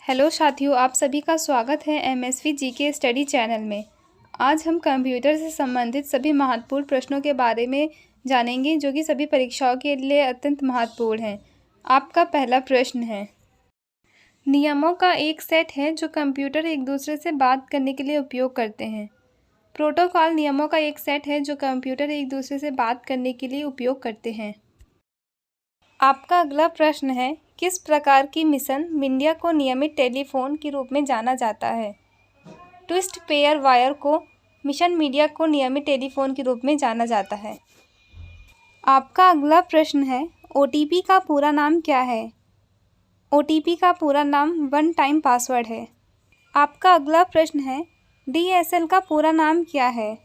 Hello साथियों, आप सभी का स्वागत है एमएसवी जीके स्टडी चैनल में। आज हम कंप्यूटर से संबंधित सभी महत्वपूर्ण प्रश्नों के बारे में जानेंगे जो कि सभी परीक्षाओं के लिए अत्यंत महत्वपूर्ण हैं। आपका पहला प्रश्न है, नियमों का एक सेट है जो कंप्यूटर एक दूसरे से बात करने के लिए उपयोग करते हैं। प्रोटोकॉल नियमों का एक सेट है जो कंप्यूटर एक दूसरे से बात करने के लिए उपयोग करते हैं। आपका अगला प्रश्न है, किस प्रकार की मिशन मीडिया को नियमित टेलीफोन के रूप में जाना जाता है? ट्विस्ट पेयर वायर को मिशन मीडिया को नियमित टेलीफोन के रूप में जाना जाता है। आपका अगला प्रश्न है, ओटीपी का पूरा नाम क्या है? ओटीपी का पूरा नाम वन टाइम पासवर्ड है। आपका अगला प्रश्न है, डीएसएल का पूरा नाम क्या है?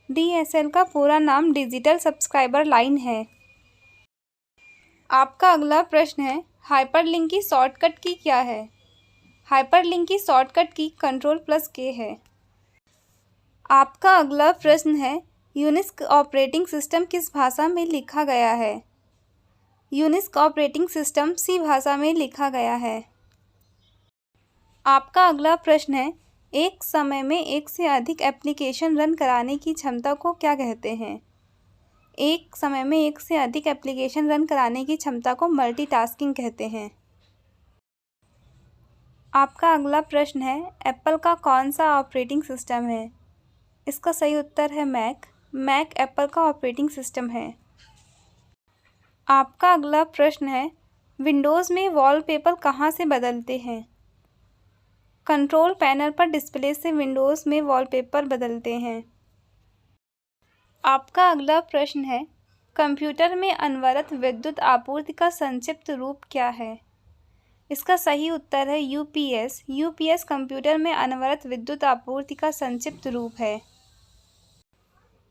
डीएसएल का पूरा नाम डिजिटल सब्सक्राइबर लाइन है। आपका अगला प्रश्न है, हाइपरलिंक की शॉर्टकट की क्या है? हाइपरलिंक की शॉर्टकट की Ctrl+K है। आपका अगला प्रश्न है, यूनिक्स ऑपरेटिंग सिस्टम किस भाषा में लिखा गया है? यूनिक्स ऑपरेटिंग सिस्टम सी भाषा में लिखा गया है। आपका अगला प्रश्न है, एक समय में एक से अधिक एप्लीकेशन रन कराने की क्षमता को क्या कहते हैं? एक समय में एक से अधिक एप्लीकेशन रन कराने की क्षमता को मल्टीटास्किंग कहते हैं। आपका अगला प्रश्न है, एप्पल का कौन सा ऑपरेटिंग सिस्टम है? इसका सही उत्तर है मैक। मैक एप्पल का ऑपरेटिंग सिस्टम है। आपका अगला प्रश्न है, विंडोज़ में वॉलपेपर कहाँ से बदलते हैं? कंट्रोल पैनल पर डिस्प्ले से विंडोज़ में वॉलपेपर बदलते हैं। आपका अगला प्रश्न है, कंप्यूटर में अनवरत विद्युत आपूर्ति का संक्षिप्त रूप क्या है? इसका सही उत्तर है यूपीएस। यूपीएस कंप्यूटर में अनवरत विद्युत आपूर्ति का संक्षिप्त रूप है।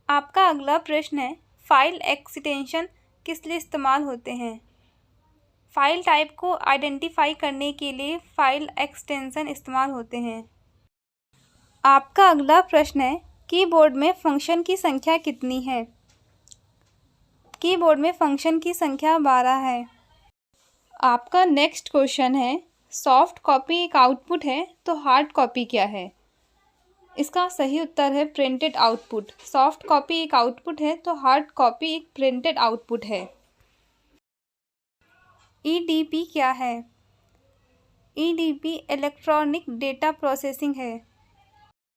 आपका अगला प्रश्न है, फाइल एक्सटेंशन किस लिए इस्तेमाल होते हैं? फाइल टाइप को आइडेंटिफाई करने के लिए फाइल एक्सटेंशन इस्तेमाल होते हैं। आपका अगला प्रश्न है, कीबोर्ड में फंक्शन की संख्या कितनी है? कीबोर्ड में फंक्शन की संख्या 12 है। आपका नेक्स्ट क्वेश्चन है, सॉफ्ट कॉपी एक आउटपुट है तो हार्ड कॉपी क्या है? इसका सही उत्तर है प्रिंटेड आउटपुट। सॉफ्ट कॉपी एक आउटपुट है तो हार्ड कॉपी एक प्रिंटेड आउटपुट है। ईडीपी क्या है? ईडीपी इलेक्ट्रॉनिक डेटा प्रोसेसिंग है।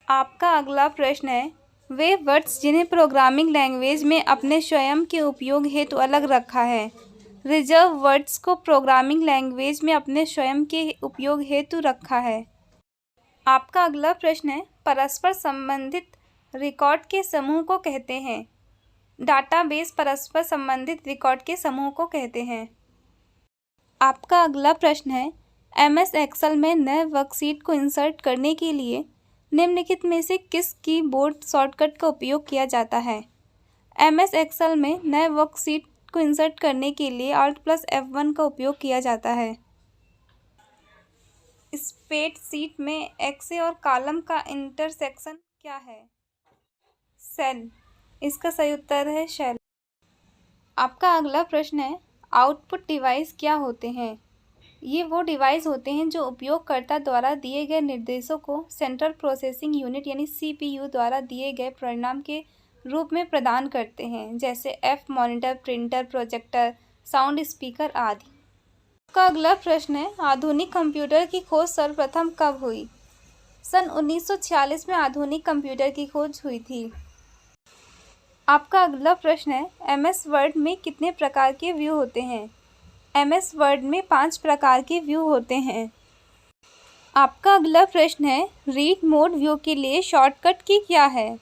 आपका अगला प्रश्न है, वे वर्ड्स जिन्हें प्रोग्रामिंग लैंग्वेज में अपने स्वयं के उपयोग हेतु अलग रखा है। रिजर्व वर्ड्स को प्रोग्रामिंग लैंग्वेज में अपने स्वयं के उपयोग हेतु रखा है। आपका अगला प्रश्न है, परस्पर संबंधित रिकॉर्ड के समूह को कहते हैं। डाटाबेस परस्पर संबंधित रिकॉर्ड के समूह को कहते हैं। आपका अगला प्रश्न है, एमएस एक्सेल में नए वर्कशीट को इंसर्ट करने के लिए निम्नलिखित में से किस कीबोर्ड शॉर्टकट का उपयोग किया जाता है? एमएस एक्सेल में नए वर्कशीट को इंसर्ट करने के लिए Alt+F1 का उपयोग किया जाता है। स्प्रेडशीट में एक्से और कॉलम का इंटरसेक्शन क्या है? सेल। इसका सही उत्तर है शेल। आपका अगला प्रश्न है, आउटपुट डिवाइस क्या होते हैं? ये वो डिवाइस होते हैं जो उपयोगकर्ता द्वारा दिए गए निर्देशों को सेंट्रल प्रोसेसिंग यूनिट यानी सीपीयू द्वारा दिए गए परिणाम के रूप में प्रदान करते हैं, जैसे F monitor, printer, projector, sound speaker आदि। आपका अगला प्रश्न है, आधुनिक कंप्यूटर की खोज सर्वप्रथम कब हुई? सन 1946 में आधुनिक कंप्यूटर की खोज हुई थी। आपका अगला प्रश्न है, एमएस वर्ड में कितने प्रकार के व्यू होते हैं? एमएस वर्ड में 5 प्रकार के व्यू होते हैं। आपका अगला प्रश्न है, रीड मोड व्यू के लिए शॉर्टकट की क्या है?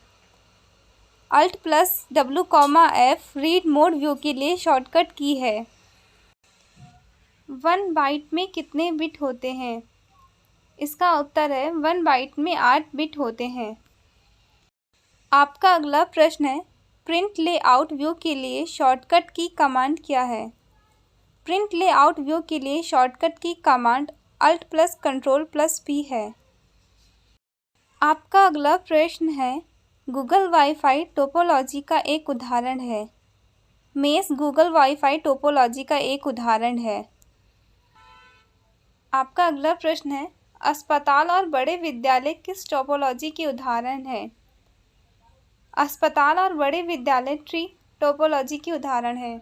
Alt+W, रीड मोड व्यू के लिए शॉर्टकट की है। 1 बाइट में कितने बिट होते हैं? इसका उत्तर है 1 बाइट में 8 बिट होते हैं। आपका अगला प्रश्न है, प्रिंट लेआउट व्यू के लिए शॉर्टकट की कमांड क्या है? प्रिंट लेआउट व्यू के लिए शॉर्टकट की कमांड Alt+Ctrl+P है। आपका अगला प्रश्न है, गूगल वाईफाई टोपोलॉजी का एक उदाहरण है। मेश गूगल वाईफाई टोपोलॉजी का एक उदाहरण है। आपका अगला प्रश्न है, अस्पताल और बड़े विद्यालय किस टोपोलॉजी के उदाहरण हैं? अस्पताल और बड़े विद्यालय ट्री टोपोलॉजी के उदाहरण हैं।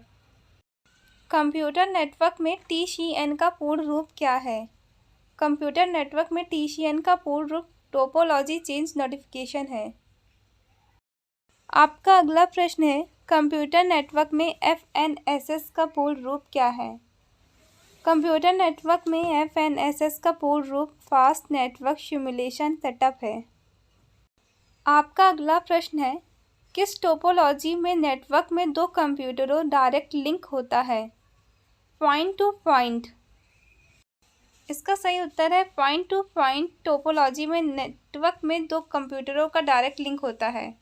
कंप्यूटर नेटवर्क में TCN का पूर्ण रूप क्या है? कंप्यूटर नेटवर्क में TCN का पूर्ण रूप टोपोलॉजी चेंज नोटिफिकेशन है। आपका अगला प्रश्न है, कंप्यूटर नेटवर्क में FNSS का पूर्ण रूप क्या है? कंप्यूटर नेटवर्क में FNSS का पूर्ण रूप फास्ट नेटवर्क सिमुलेशन सेटअप है। आपका अगला प्रश्न है, किस टोपोलॉजी में नेटवर्क में दो कंप्यूटरों डायरेक्ट लिंक होता है? Point two point. इसका सही उत्तर है पॉइंट टू पॉइंट टोपोलॉजी में नेटवर्क में दो कंप्यूटरों का डायरेक्ट लिंक होता है।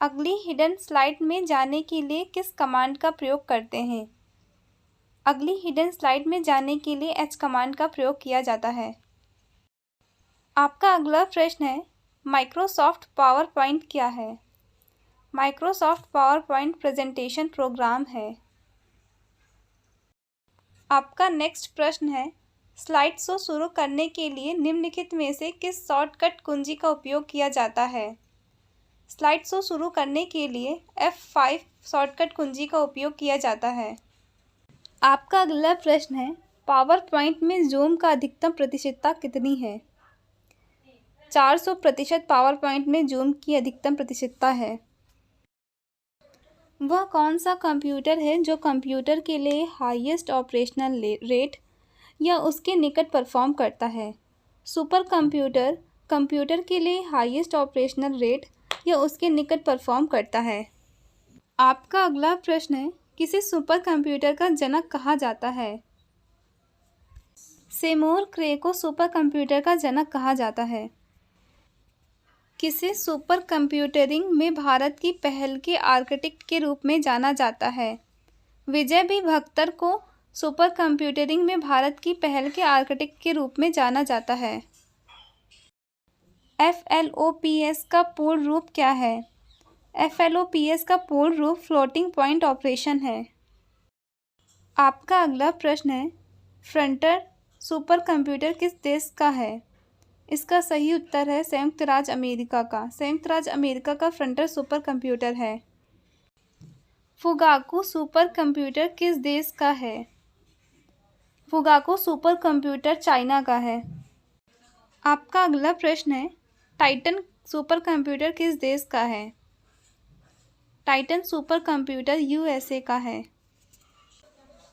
अगली हिडन स्लाइड में जाने के लिए किस कमांड का प्रयोग करते हैं? अगली हिडन स्लाइड में जाने के लिए H कमांड का प्रयोग किया जाता है। आपका अगला प्रश्न है, माइक्रोसॉफ्ट पावर पॉइंट क्या है? Microsoft power point presentation programme है। आपका नेक्स्ट प्रश्न है, स्लाइड शो शुरू करने के लिए निम्नलिखित में से किस शॉर्टकट कुंजी का उपयोग किया जाता है? स्लाइड शो शुरू करने के लिए F5 शॉर्टकट कुंजी का उपयोग किया जाता है। आपका अगला प्रश्न है, पावर पॉइंट में जूम का अधिकतम प्रतिशतता कितनी है? 400% पावर पॉइंट में जूम की अधिकतम प्रतिशतता है। वह कौन सा कंप्यूटर है जो कंप्यूटर के लिए हाईएस्ट ऑपरेशनल रेट या उसके निकट परफॉर्म करता है? सुपर कंप्यूटर कंप्यूटर के लिए हाईएस्ट ऑपरेशनल रेट या उसके निकट परफॉर्म करता है। आपका अगला प्रश्न है, किसे सुपर कंप्यूटर का जनक कहा जाता है? सेमूर क्रे को सुपर कंप्यूटर का जनक कहा जाता है। किसे सुपर कंप्यूटिंग में भारत की पहल के आर्किटेक्ट के रूप में जाना जाता है? विजय बी भक्तर को सुपर कंप्यूटिंग में भारत की पहल के आर्किटेक्ट के रूप में जाना जाता है। FLOPS का पूर्ण रूप क्या है? FLOPS का पूर्ण रूप फ्लोटिंग पॉइंट ऑपरेशन है। आपका अगला प्रश्न है, फ्रंटर सुपर कंप्यूटर किस देश का है? इसका सही उत्तर है संयुक्त राज्य अमेरिका का। संयुक्त राज्य अमेरिका का फ्रंटर सुपर कंप्यूटर है। फुगाकू सुपर कंप्यूटर किस देश का है? फुगाकू सुपर कंप्यूटर चाइना का है। आपका अगला प्रश्न है, टाइटन सुपर कंप्यूटर किस देश का है? टाइटन सुपर कंप्यूटर USA का है।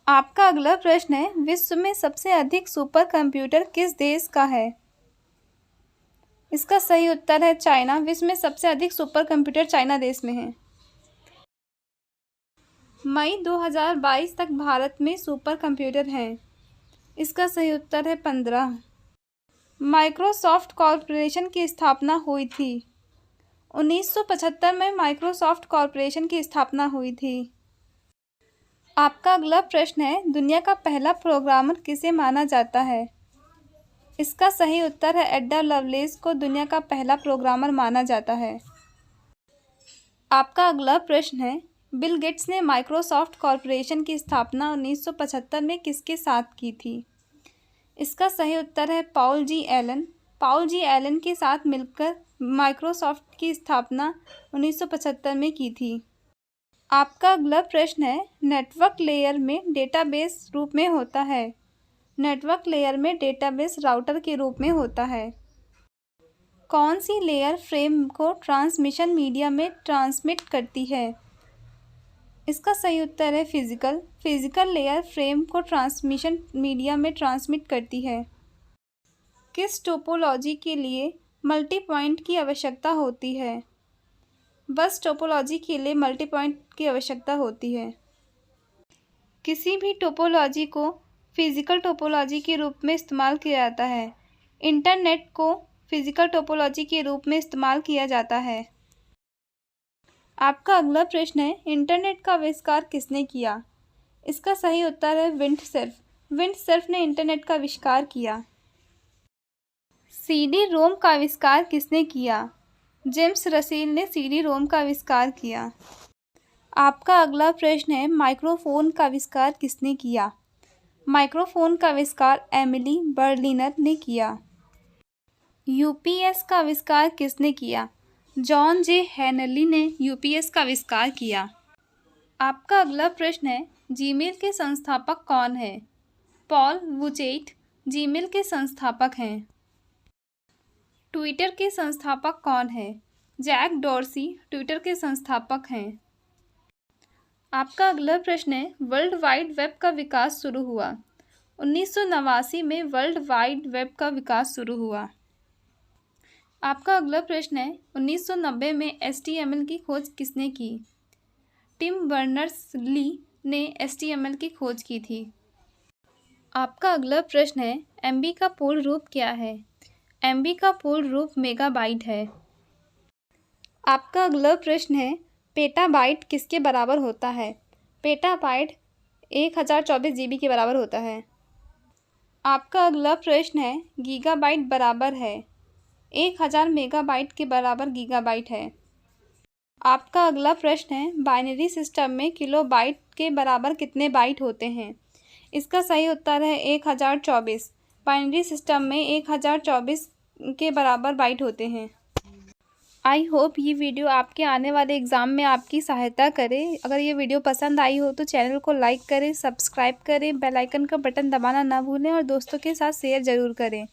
आपका अगला प्रश्न है, विश्व में सबसे अधिक सुपर कंप्यूटर किस देश का है? इसका सही उत्तर है चाइना। विश्व में सबसे अधिक सुपर कंप्यूटर चाइना देश में है। मई 2022 तक भारत में सुपर कंप्यूटर हैं। इसका सही उत्तर है 15। माइक्रोसॉफ्ट कॉरपोरेशन की स्थापना हुई थी। 1975 में माइक्रोसॉफ्ट कॉरपोरेशन की स्थापना हुई थी। आपका अगला प्रश्न है, दुनिया का पहला प्रोग्रामर किसे माना जाता है? इसका सही उत्तर है एडा लवलेस को दुनिया का पहला प्रोग्रामर माना जाता है। आपका अगला प्रश्न है, बिल गेट्स ने माइक्रोसॉफ्ट कॉरपोरेशन की स्थापना 1975 में किसके साथ की थी? इसका सही उत्तर है पॉल जी एलन। पॉल जी एलन के साथ मिलकर माइक्रोसॉफ्ट की स्थापना 1975 में की थी। आपका अगला प्रश्न है, नेटवर्क लेयर में डेटाबेस रूप में होता है। नेटवर्क लेयर में डेटाबेस राउटर के रूप में होता है। कौन सी लेयर फ्रेम को ट्रांसमिशन मीडिया में ट्रांसमिट करती है? इसका सही उत्तर है फिजिकल लेयर फ्रेम को ट्रांसमिशन मीडिया में ट्रांसमिट करती है। किस टोपोलॉजी के लिए मल्टी पॉइंट की आवश्यकता होती है? बस टोपोलॉजी के लिए मल्टी पॉइंट की आवश्यकता होती है। किसी भी टोपोलॉजी को फिजिकल टोपोलॉजी के रूप में इस्तेमाल किया जाता है। इंटरनेट को फिजिकल टोपोलॉजी के रूप में इस्तेमाल किया जाता है। आपका अगला प्रश्न है, इंटरनेट का आविष्कार किसने किया? इसका सही उत्तर है विंडसर्फ। विंडसर्फ ने इंटरनेट का आविष्कार किया। CD-ROM का आविष्कार किसने किया? जेम्स रसील ने CD-ROM का आविष्कार किया। आपका अगला प्रश्न है, माइक्रोफोन का आविष्कार किसने किया? माइक्रोफोन का आविष्कार एमिली बर्लिनर ने किया। यूपीएस का आविष्कार किसने किया? जॉन जे हेनली ने यूपीएस का आविष्कार किया। आपका अगला प्रश्न है, जीमेल के संस्थापक कौन है? पॉल वुचेट जीमेल के संस्थापक हैं। ट्विटर के संस्थापक कौन है? जैक डॉर्सी ट्विटर के संस्थापक हैं। आपका अगला प्रश्न है, वर्ल्ड वाइड वेब का विकास शुरू हुआ। 1989 में वर्ल्ड वाइड वेब का विकास शुरू हुआ। आपका अगला प्रश्न है, 1990 में HTML की खोज किसने की? टिम बर्नर्स-ली ने HTML की खोज की थी। आपका अगला प्रश्न है, MB का पूर्ण रूप क्या है? MB का पूर्ण रूप मेगाबाइट है। आपका अगला प्रश्न है, पेटाबाइट किसके बराबर होता है? पेटाबाइट 1024 GB के बराबर होता है। आपका अगला प्रश्न है, गीगाबाइट बराबर है? 1000 मेगाबाइट के बराबर गीगाबाइट है। आपका अगला प्रश्न है, बाइनरी सिस्टम में किलोबाइट के बराबर कितने बाइट होते हैं? इसका सही उत्तर है 1024। बाइनरी सिस्टम में 1024 के बराबर बाइट होते हैं। आई होप ये वीडियो आपके आने वाले एग्ज़ाम में आपकी सहायता करे। अगर ये वीडियो पसंद आई हो तो चैनल को लाइक करें, सब्सक्राइब करें, बेल आइकन का बटन दबाना ना भूलें और दोस्तों के साथ शेयर ज़रूर करें।